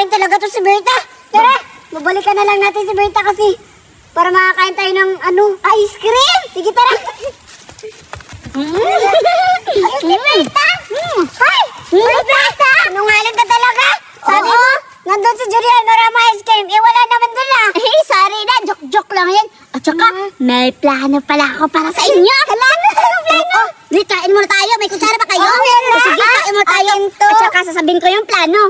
Sinungaling talaga to si Berta. Tara, babalikan na lang natin si Berta kasi para makakain tayo ng ice cream. Sige, tara. Ayun si Berta. Hi, Berta. Sinungaling ka talaga. Sabi mo, nandun si Julian, marama ice cream. Eh, wala naman dun ah. Eh, sorry na. Joke-joke lang yan. At saka, may plano pala ako para sa inyo. Anong plano? Kain muna tayo. May kutsara ba kayo? Oo, meron na. Sige, kain muna tayo. Akin to. At saka, sasabihin ko yung plano.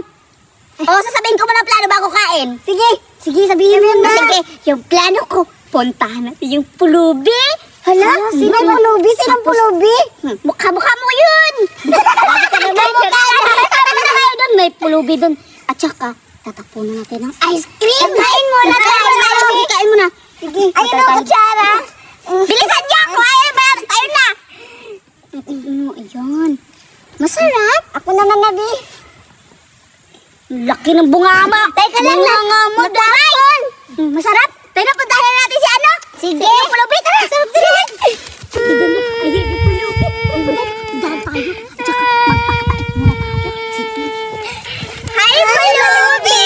Sasabihin ko muna ang plano bago kain. Sige, sabihin mo na. Sige, yung plano ko, puntahan natin yung pulubi. Hala, sinong pulubi? Sinong pulubi? Mukha-mukha mo yun. May pulubi doon. At saka, tatapunan natin ng ice cream. Kain mo na. Sige, kain mo na. Sige. Ayun ang kutsara. Bilisan niyo ako. Ayun ba? Tayo na. Ayan. Masarap. Ako naman, Nabi. Laki ng bungama. Teka lang. Bunganga mo dahil. Masarap. Tayo na, puntahan na natin si ano. Sige. Yung pulubi. Tara. Sarap din. Ayun, yung pulubi. Dahan tayo. At saka, magpakapait muna tayo. Sige. Hi, pulubi!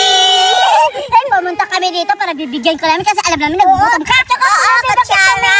Then, pumunta kami dito para bibigyan ko namin kasi alam namin nagugutom ka. Oo, kutsara.